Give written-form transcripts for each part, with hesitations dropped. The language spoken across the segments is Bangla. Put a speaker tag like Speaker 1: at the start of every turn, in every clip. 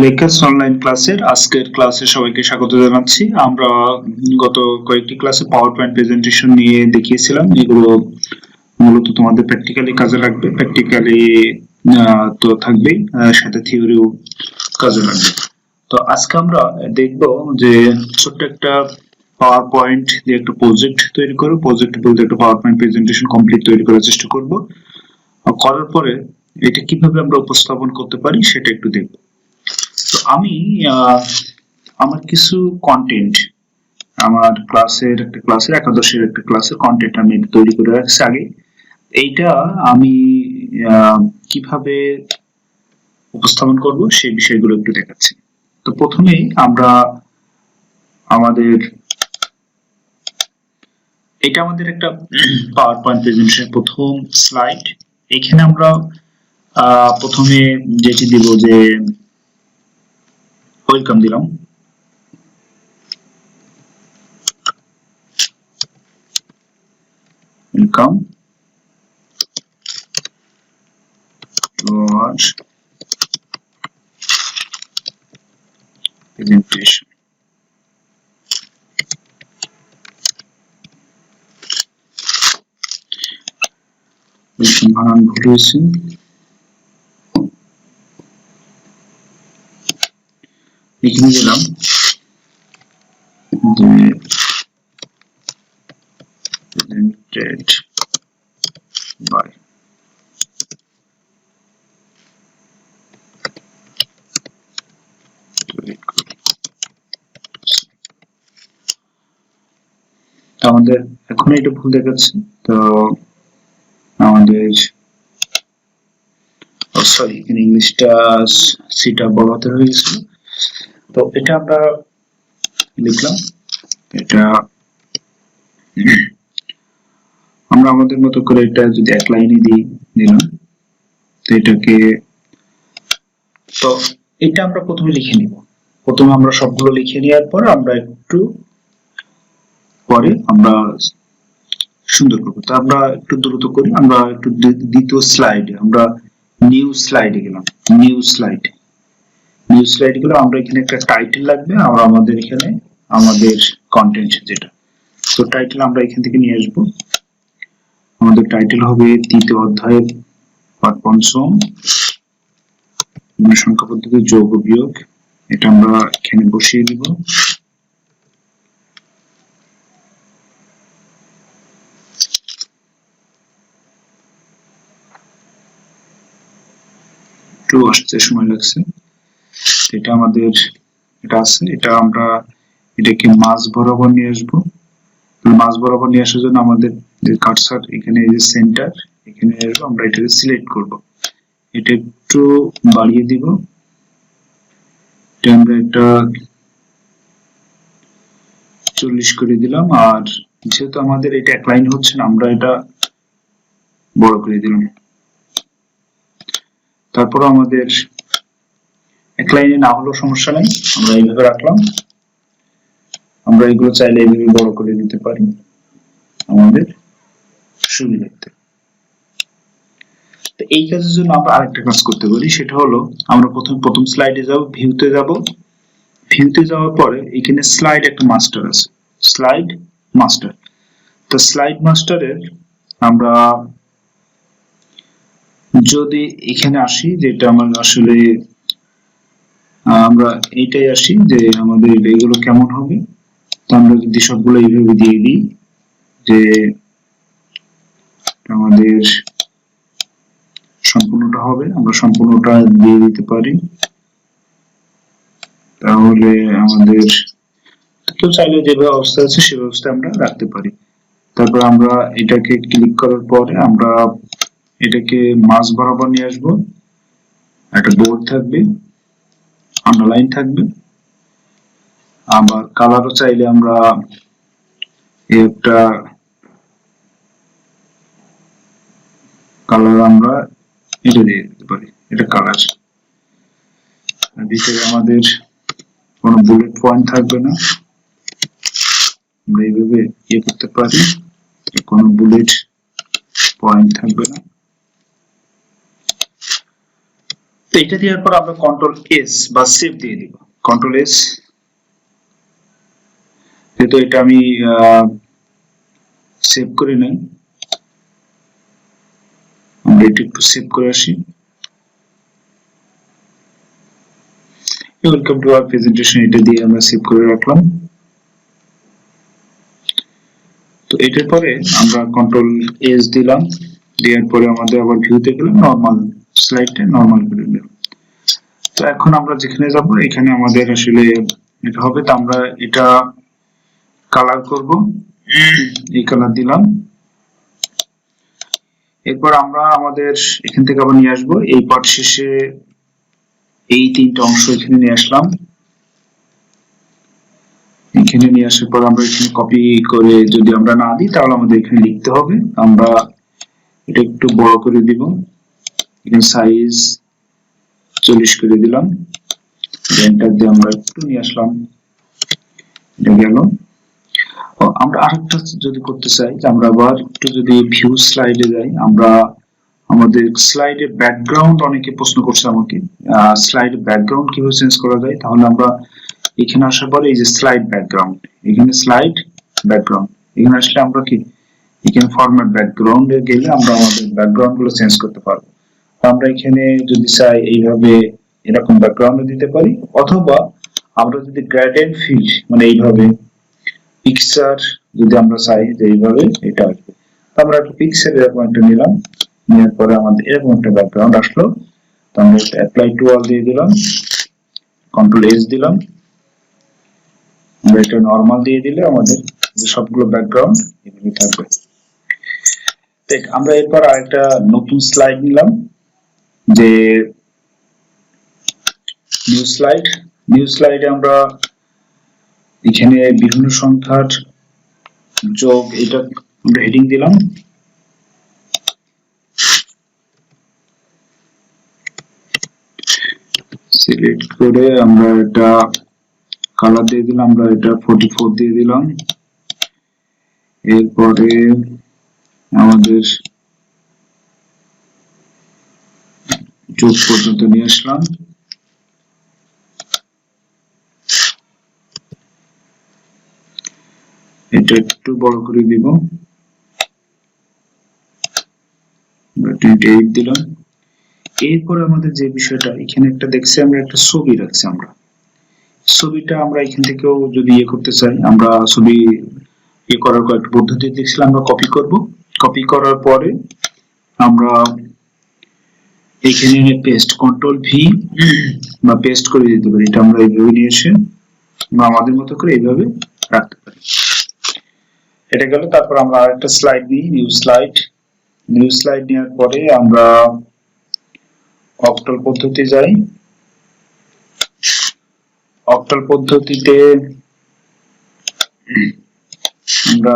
Speaker 1: লেখাস অনলাইন ক্লাসের আজকের ক্লাসে সবাইকে স্বাগত জানাচ্ছি। আমরা গত কয়েকটি ক্লাসে পাওয়ার পয়েন্ট প্রেজেন্টেশন নিয়ে দেখিয়েছিলাম। এগুলো মূলত তোমাদের প্র্যাকটিক্যালি কাজে লাগবে, প্র্যাকটিক্যালি তো থাকবেই, সাথে থিওরিও কাজে লাগবে। তো আজকে আমরা দেখব যে ছোট্ট একটা পাওয়ার পয়েন্ট দিয়ে একটা প্রজেক্ট তৈরি করব। প্রজেক্ট বলতে একটা পাওয়ার পয়েন্ট প্রেজেন্টেশন কমপ্লিট তৈরি করার চেষ্টা করব। করার পরে এটা কিভাবে আমরা উপস্থাপন করতে পারি সেটা একটু দেখব। তো আমি আমার কিছু কন্টেন্ট, আমার ক্লাসের একাদশের একটা ক্লাসের কন্টেন্ট আমি তৈরি করে রাখছি আগে। এইটা আমি কিভাবে উপস্থাপন করব সেই বিষয়গুলো একটু দেখাচ্ছি। তো প্রথমেই আমরা আমাদের এটা আমাদের একটা পাওয়ার পয়েন্ট প্রেজেন্টেশন প্রথম স্লাইড। এখানে আমরা প্রথমে যেটি দিব যে ওয়েলকাম দিলাম। Welcome to our presentation. বানান ভুল হয়েছে, এখানে দিলাম যে presented by আমাদের এখন এটা ভুল দেখাচ্ছে। তো আমাদের সরি, এখানে ইংলিশটা সিটা বড় হাতে হয়ে গেছিল। তো এটা আমরা লিখলাম, এটা আমরা আমাদের মতো করে এটা যদি এক লাইনে দিলাম, তো এটাকে, তো এটা আমরা প্রথমে লিখে নিব। প্রথমে আমরা সবগুলো লিখে নেওয়ার পর আমরা একটু পরে আমরা সুন্দর করবো। তো আমরা একটু দ্রুত করি, আমরা একটু দ্বিতীয় স্লাইডে, আমরা নিউ স্লাইডে গেলাম। নিউ স্লাইড গুলো আমরা এখানে একটা টাইটেল লাগবে, আমরা আমাদের এখানে আমাদের কন্টেন্ট যেটা, তো টাইটেল আমরা এখান থেকে নিয়ে আসবো। আমাদের টাইটেল হবে তৃতীয় অধ্যায়ের পাঠ পঞ্চম সংখ্যা পদ্ধতি যোগ ও বিয়োগ। এটা আমরা এখানে বসিয়ে দিব। একটু আসতে সময় লাগছে। এটা আমাদের এটা আছে, এটা আমরা এটাকে মাঝ বরাবর নিয়ে আসবো। মাঝ বরাবর নিয়ে আসার জন্য আমাদের যে কার্সার এখানে এই যে সেন্টার, এখানে আসবো, আমরা এটাকে সিলেক্ট করব। এটা একটু বাড়িয়ে দিব, এটা আমরা একটা 40 করে দিলাম। আর যেহেতু আমাদের এটা এক লাইন হচ্ছে না, আমরা এটা বড় করে দিলাম। তারপর আমাদের এক লাইনে না হলেও সমস্যা নেই, আমরা এইভাবে রাখলাম। আমরা এগুলো চাইলে এইভাবে বড় করে দিতে পারি আমাদের সুবিধার্থে। তো এই কাজের জন্য আমরা আরেকটা কাজ করতে পারি, সেটা হলো আমরা প্রথম স্লাইডে যাব, ভিউতে যাব। ভিউতে যাওয়ার পরে এখানে স্লাইড একটা মাস্টার আছে, স্লাইড মাস্টার। তো স্লাইড মাস্টারের আমরা যদি এখানে আসি, যেটা আমার আসলে আমরা এইটাই আসি যে আমাদের এগুলো কেমন হবে। তো আমরা যদি সবগুলো এইভাবে দিয়ে দিই যে আমাদের সম্পূর্ণটা হবে, আমরা সম্পূর্ণটা দিয়ে দিতে পারি, তাহলে আমাদের কেউ চাইলে যে ব্যবস্থা আছে সে ব্যবস্থা আমরা রাখতে পারি। তারপর আমরা এটাকে ক্লিক করার পরে আমরা এটাকে মাঝ বরাবর নিয়ে আসবো। একটা বোর্ড থাকবে, আন্ডারলাইন থাকবে, আবার কালারও চাইলে আমরা একটা কালার আমরা এটা দিয়ে দিতে পারি, এটা কালার। ভিতরে আমাদের কোনো বুলেট পয়েন্ট থাকবে না, আমরা এইভাবে ইয়ে করতে পারি, কোনো বুলেট পয়েন্ট থাকবে না। তো এটা দেওয়ার পর আমরা কন্ট্রোল এস বা সেভ দিয়ে দিব। কন্ট্রোল এস, যেহেতু এটা আমি সেভ করে নাই, আমরা এটা একটু সেভ করে আসি। ওয়েলকাম টু আওয়ার প্রেজেন্টেশন, এটা দিয়ে আমরা সেভ করে রাখলাম। তো এটার পরে আমরা কন্ট্রোল এস দিলাম, দেওয়ার পরে আমাদের আবার ভিউতে গেলাম, নরমাল স্লাইডটা নরমাল করে দিলাম। তো এখন আমরা যেখানে যাব এখানে আমাদের আসলে এটা হবে, তো আমরা এটা কালার করব, এই কালার দিলাম। এরপর আমরা আমাদের এখান থেকে আবার নিয়ে আসবো এই পার্ট শেষে এই তিনটা অংশ এখানে নিয়ে আসলাম। এখানে নিয়ে আসার পর আমরা এখানে কপি করে যদি আমরা না দিই তাহলে আমাদের এখানে লিখতে হবে। আমরা এটা একটু বড় করে দিব, এখানে সাইজ 40 করে দিলাম, এন্টার দিয়ে আমরা একটু নিয়ে আসলাম, এটা গেল। আমরা আরেকটা যদি করতে চাই, যে আমরা আবার একটু যদি ভিউ স্লাইডে যাই, আমরা আমাদের স্লাইডের ব্যাকগ্রাউন্ড অনেকে প্রশ্ন করছে আমাকে, স্লাইড ব্যাকগ্রাউন্ড কিভাবে চেঞ্জ করা যায়। তাহলে আমরা এখানে আসার পরে এই যে স্লাইড ব্যাকগ্রাউন্ড, এখানে স্লাইড ব্যাকগ্রাউন্ড, এখানে আসলে আমরা কি এখানে ফরম্যাট ব্যাকগ্রাউন্ডে গেলে আমরা আমাদের ব্যাকগ্রাউন্ড গুলো চেঞ্জ করতে পারবো। আমরা এখানে যদি চাই এইভাবে এরকম ব্যাকগ্রাউন্ড দিতে পারি, অথবা আমরা যদি গ্রেডিয়েন্ট ফিল্ড মানে এইভাবে পিকচার যদি আমরা চাই যে এইভাবে এটা আসবে, আমরা একটা পিকচার এরকম একটা নিলাম, নেওয়ার পরে আমাদের এরকম একটা ব্যাকগ্রাউন্ড আসলো। তো আমরা এটা অ্যাপ্লাই টু অল দিয়ে দিলাম, কন্ট্রোল এস দিলাম, আমরা এটা নরমাল দিয়ে দিলে আমাদের যে সবগুলো ব্যাকগ্রাউন্ড এভাবে থাকবে। দেখ আমরা এরপর আরেকটা নতুন স্লাইড নিলাম, যে নিউ স্লাইডে আমরা এখানে বিভিন্ন সংখ্যার যোগ, এটা আমরা হেডিং দিলাম। সিলেক্ট করে আমরা এটা কালার দিয়ে দিলাম, আমরা এটা 44 দিয়ে দিলাম। এরপরে আমাদের যোগ পর্যন্ত নিয়ে আসলাম, এটা একটু বড় করে দিব, 28 দিলাম। এরপরে আমাদের যে বিষয়টা এখানে একটা দেখছি, আমরা একটা ছবি রাখছি, আমরা ছবিটা আমরা এখান থেকেও যদি ইয়ে করতে চাই, আমরা ছবি ইয়ে করার কয়েকটা পদ্ধতি দেখছিলাম, আমরা কপি করব। কপি করার পরে আমরা এখানে পেস্ট, কন্ট্রোল ভি বা পেস্ট করে দিতে পারি। এটা আমরা এইভাবে নিয়ে এসে আমরা আমাদের মতো করে এইভাবে রাখতে পারি। এটা গেল। তারপর আমরা আরেকটা স্লাইড নিই, নিউ স্লাইড নেওয়ার পরে আমরা অক্টাল পদ্ধতি যাই। অক্টাল পদ্ধতিতে আমরা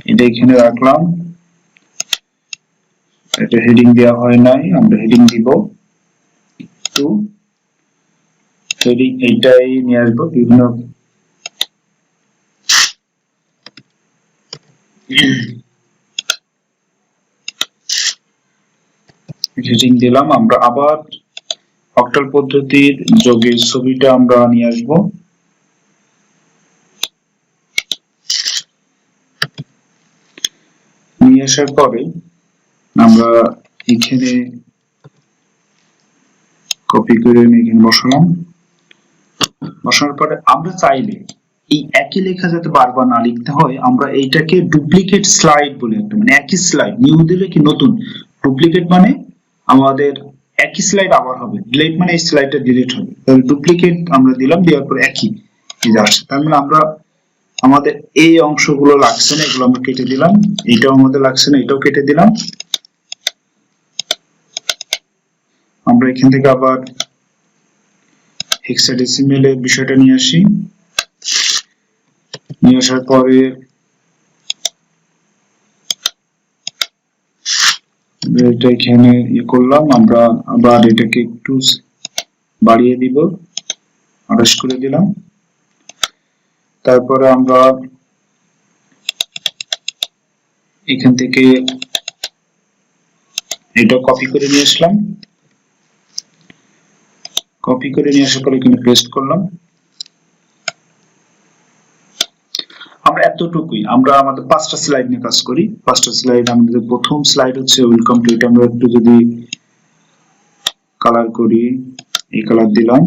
Speaker 1: এটা এখানে রাখলাম, এটা হেডিং দেওয়া হয় নাই, আমরা হেডিং দিব একটু, হেডিং এইটাই নিয়ে আসবো, বিভিন্ন হেডিং দিলাম। আমরা আবার অক্টাল পদ্ধতির যোগের ছবিটা আমরা নিয়ে আসবো, নিয়ে আসার পরে আমরা এখানে কপি করে এখানে বসালাম। বসানোর পরে আমরা চাইলে এই একই লেখা যাতে বারবার না লিখতে হয়, আমরা এইটাকে ডুপ্লিকেট স্লাইড বলে একটা, মানে একই স্লাইড, নিউ দিলে কি নতুন, ডুপ্লিকেট মানে আমাদের একই স্লাইড আবার হবে, ডিলিট মানে এই স্লাইডটা ডিলিট হবে, তাহলে ডুপ্লিকেট আমরা দিলাম, দেওয়ার পর একই আসছে। তার মানে আমরা আমাদের এই অংশগুলো লাগছে না, এগুলো আমরা কেটে দিলাম, এটাও আমাদের লাগছে না, এটাও কেটে দিলাম। আমরা এখান থেকে আবার হেক্সাডেসিমেল এর বিষয়টা নিয়ে আসি, নিয়ে আসার পরে এটা এখানে ইয়ে করলাম, আমরা আবার এটাকে একটু বাড়িয়ে দিব, 28 করে দিলাম। তারপরে আমরা এখান থেকে এটা কপি করে নিয়ে আসলাম, কপি করে নিয়ে আসার পরে এখানে পেস্ট করলাম। আমরা এতটুকুই, আমরা আমাদের 5টা স্লাইড নিয়ে কাজ করি। 5টা স্লাইড, আমাদের প্রথম স্লাইড হচ্ছে ওয়েলকাম টু। এটা আমরা একটু যদি কালার করি, এই কালার দিলাম,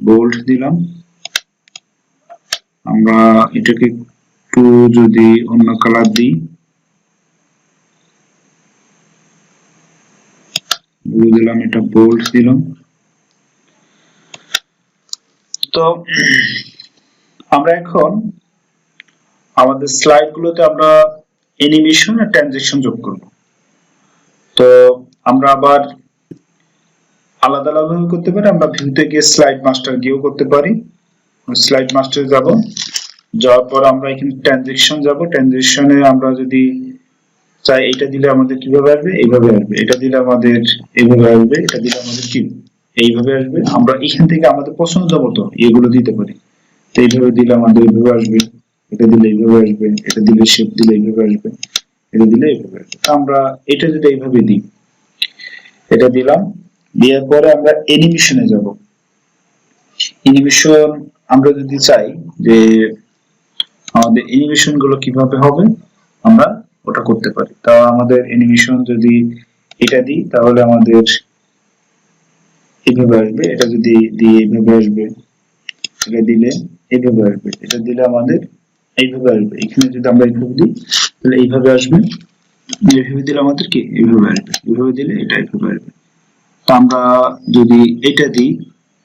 Speaker 1: বোল্ড দিলাম। আমরা এটাকে একটু যদি অন্য কালার দিই, দিলাম, এটা বোল্ড দিলাম। তো আমরা এখন আমাদের স্লাইড গুলোতে আমরা অ্যানিমেশন আর ট্রানজিশন যোগ করব। তো আমরা আবার আলাদা আলাদা করতে পারি। আমরা ভিউতে গিয়ে স্লাইড মাস্টার গিয়েও করতে পারি। স্লাইড মাস্টারে যাব, যাওয়ার পর আমরা এখানে ট্রানজিশন যাব। ট্রানজিশনে আমরা যদি চাই এটা দিলে আমাদের কিভাবে আসবে, এইভাবে আসবে। এটা দিলে আমাদের এইভাবে আসবে। এটা দিলে আমাদের কি এইভাবে আসবে। আমরা এখান থেকে আমাদের পছন্দ মতো এগুলো দিতে পারি। তো এইভাবে দিলে আমাদের এইভাবে আসবে, এটা দিলে এইভাবে আসবে, এটা দিলে শেপ দিলে এইভাবে আসবে, এটা দিলে এইভাবে আসবে। আমরা এটা যদি এইভাবে দিই, এটা দিলাম, দেওয়ার পরে আমরা অ্যানিমেশনে যাব। অ্যানিমেশন আমরা যদি চাই যে আমাদের অ্যানিমেশন গুলো কিভাবে হবে, আমরা ওটা করতে পারি। তা আমাদের অ্যানিমেশন যদি এটা দিই তাহলে আমাদের এইভাবে আসবে। এটা যদি দিয়ে এইভাবে আসবে, এটা দিলে এইভাবে আসবে, এটা দিলে আমাদের এইভাবে আসবে। এখানে যদি আমরা এইভাবে দিই তাহলে এইভাবে আসবে। এইভাবে দিলে আমাদের কি এইভাবে আসবে, এইভাবে দিলে এটা এইভাবে আসবে। তো আমরা যদি এটা দিই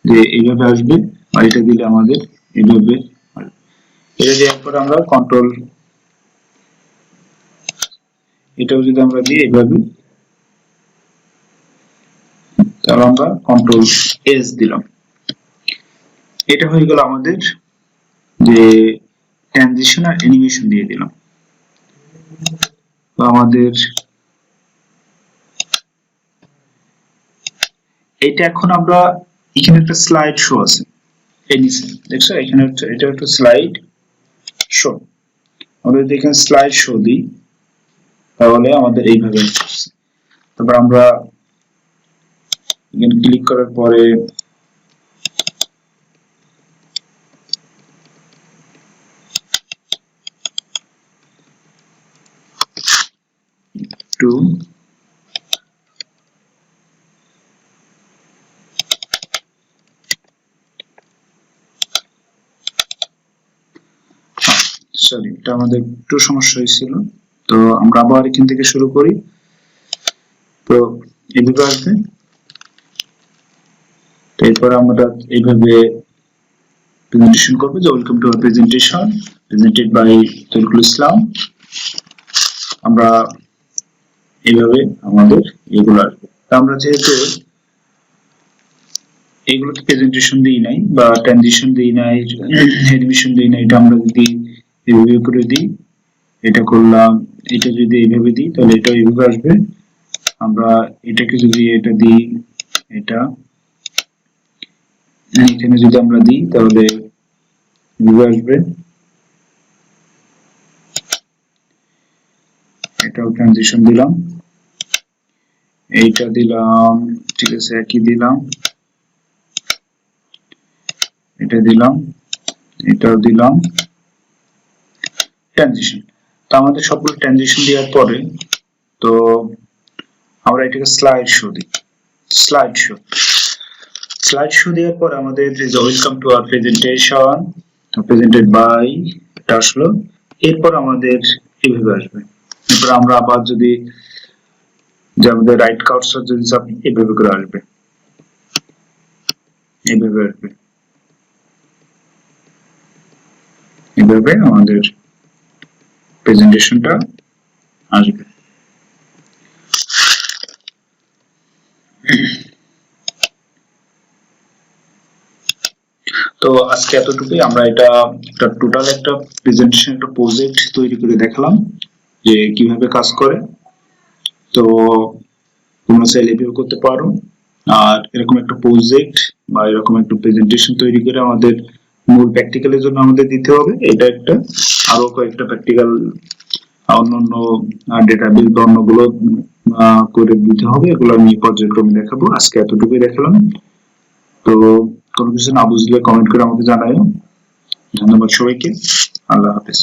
Speaker 1: যে এইভাবে আসবে, আর এটা দিলে আমাদের এইভাবে আসবে। এটা দেওয়ার পর আমরা কন্ট্রোল, এটাও যদি আমরা দিই এইভাবে, তাহলে আমরা কন্ট্রোল এস দিলাম। এটা হয়ে গেল আমাদের যে ট্রানজিশন আর অ্যানিমেশন দিয়ে দিলাম। তো আমাদের এটা এখন আমরা এখানে একটা স্লাইড শো আছে, এই নিচে দেখছো, এখানে এটা একটা স্লাইড শো। আমরা যদি এখানে স্লাইড শো দিই তাহলে আমাদের এইভাবে আসছে। তারপর আমরা এখানে ক্লিক করার পরে একটু সরি, এটা আমাদের একটু সমস্যা হয়েছিল। তো আমরা আবার এখান থেকে শুরু করি। তো এইভাবে আসবে। এরপর আমরা এইভাবে প্রেজেন্টেশন করবো যে welcome to our presentation presented by Tarikul Islam. আমরা এইভাবে আমাদের এগুলো আসবে। আমরা যেহেতু এইগুলোতে প্রেজেন্টেশন দিই নাই বা ট্রানজিশন দিই নাই, অ্যানিমেশন দিই নাই, এটা আমরা যদি এইভাবে করে দিই, এটা করলাম, এটা যদি এইভাবে দিই তাহলে এটা এইভাবে আসবে। আমরা এটাকে যদি এটা দিই, এটা এখানে যদি আমরা দিই তাহলে এইভাবে আসবে। এটাও ট্রানজিশন দিলাম, এইটা দিলাম, ঠিক আছে, একই দিলাম, এটা দিলাম, এটাও দিলাম, ট্রানজিশন। তো আমাদের সবগুলো ট্রানজিশন দেওয়ার পরে তো আমরা এটাকে স্লাইড শো দিই। স্লাইড শো, স্লাইড শো দেওয়ার পর আমাদের যে welcome to our presentation presented by, এটা আসলো। এরপর আমাদের এইভাবে আসবে। এরপর আমরা আবার যদি যে আমাদের রাইট কার্সর যদি চাপি, এইভাবে করে আসবে, এইভাবে আসবে, এইভাবে আমাদের প্রেজেন্টেশনটা আসবে। তো আজকে এতটুকুই। আমরা এটা একটা টোটাল একটা প্রেজেন্টেশন, একটা প্রজেক্ট তৈরি করে দেখালাম যে কিভাবে কাজ করে। তো তোমরা চাইলে এভাবে করতে পারো। আর এরকম একটা প্রজেক্ট বা এরকম একটা প্রেজেন্টেশন তৈরি করে আমাদের মূল প্র্যাকটিক্যালের জন্য আমাদের দিতে হবে। এটা একটা, আরো কয়েকটা প্র্যাকটিক্যাল অন্যান্য ডেটাবেস বা অন্যগুলো করে দিতে হবে। এগুলো আমি পর্যায়ক্রমে দেখাবো। আজকে এতটুকুই দেখালাম। তো কোনো কিছু না বুঝলে কমেন্ট করে আমাকে জানাও। ধন্যবাদ সবাইকে, আল্লাহ হাফেজ।